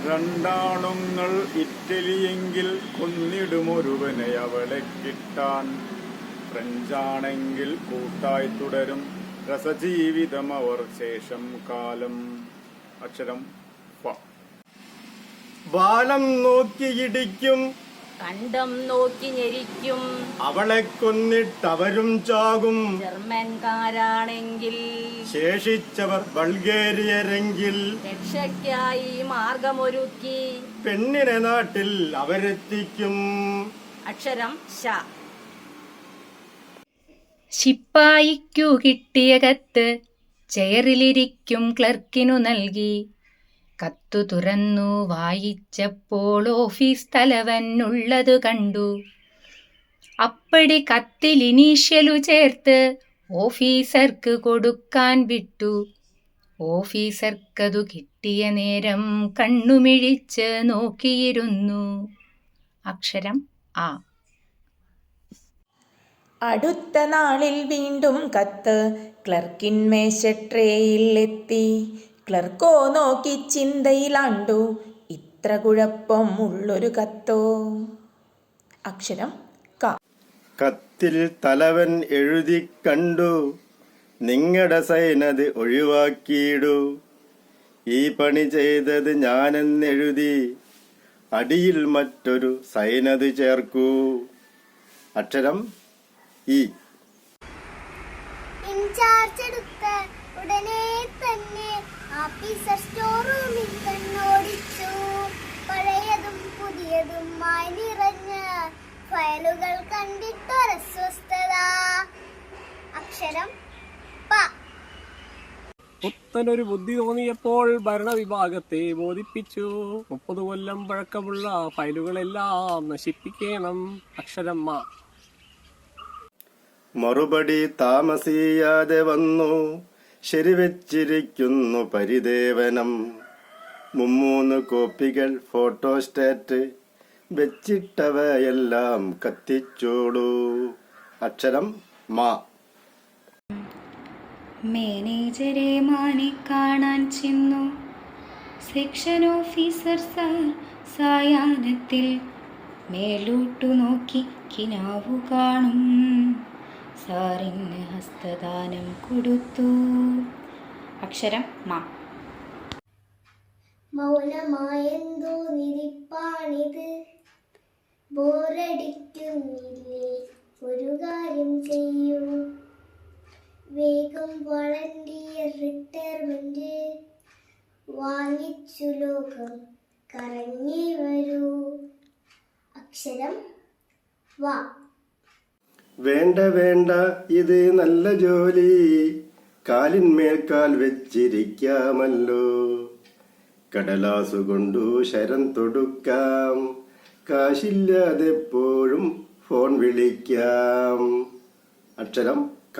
രണ്ടാണുങ്ങൾ ഇറ്റലിയെങ്കിൽ കൊന്നിടുമൊരുവനെ അവളെ കിട്ടാൻ. ഫ്രഞ്ചാണെങ്കിൽ കൂട്ടായി തുടരും രസജീവിതം അവർ ശേഷം കാലം. അക്ഷരം ഫ. വാനം നോക്കിയിടിക്കും, കണ്ടം നോക്കി ഞെരിക്കും, അവളെ കൊന്നിട്ടവരും ചാകും. ജർമ്മൻകാരാണെങ്കിൽ ശേഷിച്ചവർ ബൾഗേറിയരെങ്കിൽ രക്ഷയ്ക്കായി മാർഗമൊരുക്കി പെണ്ണിനെ നാട്ടിൽ അവരെത്തിക്കും. അക്ഷരം ശ. ശിപ്പായിക്കു കിട്ടിയ കത്ത് ചെയറിലിരിക്കും ക്ലർക്കിനു നൽകി. കത്തു തുറന്നു വായിച്ചപ്പോൾ ഓഫീസ് തലവൻ ഉള്ളതു കണ്ടു. അപ്പടി കത്തിൽ ഇനീഷ്യലു ചേർത്ത് ഓഫീസർക്ക് കൊടുക്കാൻ വിട്ടു. ഓഫീസർക്കതു കിട്ടിയ നേരം കണ്ണുമിഴിച്ച് നോക്കിയിരുന്നു. അക്ഷരം ആ. അടുത്ത നാളിൽ വീണ്ടും കത്ത് ക്ലർക്കിൻ മേശട്രേയിൽ എത്തി. ക്ലർക്കോ നോക്കി ചിന്തയിലാണ്ടു, ഇത്ര കുഴപ്പം ഉള്ളൊരു കത്തോ. അക്ഷരം ക. കത്തിൽ തലവൻ എഴുതി കണ്ടു, നിങ്ങളുടെ സൈനത് ഒഴിവാക്കിയിടൂ. ഈ പണി ചെയ്തത് ഞാനെന്നെഴുതി, അടിയിൽ മറ്റൊരു സൈനത് ചേർക്കൂ. അക്ഷരം ഈ. ഇൻചാർജ് എടുത്ത ഉടനെ തന്നെ ഓഫീസർ സ്റ്റോർ റൂമിൽ കണ്ണോടിച്ചു. പഴയതും പുതിയതുമായി നിറഞ്ഞ ഫയലുകൾ കണ്ടിട്ടൊരസ്വസ്ഥത. അക്ഷരം പ. പുത്തനൊരു ബുദ്ധി തോന്നിയപ്പോൾ ഭരണവിഭാഗത്തെ ബോധിപ്പിച്ചു. 30 കൊല്ലം പഴക്കമുള്ള ഫയലുകളെല്ലാം നശിപ്പിക്കണം. അക്ഷരം മ. മറുപടി താമസിയാതെ വന്നു, ശരിവെച്ചിരിക്കുന്നു പരിദേവനം. 3 കോപ്പികൾ ഫോട്ടോസ്റ്റാറ്റ്, വെച്ചിട്ടവയെല്ലാം കത്തിച്ചോളൂ. അക്ഷരം മാ. മാനേജരെ മാനെ കാണാൻ ചെന്നു. സെക്ഷൻ ഓഫീസർ സാർ സായാഹ്നത്തിൽ മേലോട്ടു നോക്കി കിനാവു കാണും. സാറിന് ഹസ്തദാനം കൊടുത്തു. അക്ഷരം മാ. മൗനമായെന്തോ നിരിപ്പാണിത്, ബോറടിക്കുന്നില്ലേ ഒരു കാര്യം ചെയ്യൂ. വേഗം വളണ്ടിയർ റിട്ടയർമെന്റ് വാങ്ങിച്ചു ലോകം കറങ്ങി വരൂ. അക്ഷരം വാ. വേണ്ട വേണ്ട, ഇത് നല്ല ജോലി, കാലിന്മേൽ കാൽ വെച്ചിരിക്കാമല്ലോ. കടലാസുകൊണ്ടു ശരം തൊടുക്കാം, കാശില്ലാതെപ്പോഴും ഫോൺ വിളിക്കാം. അക്ഷരം ക.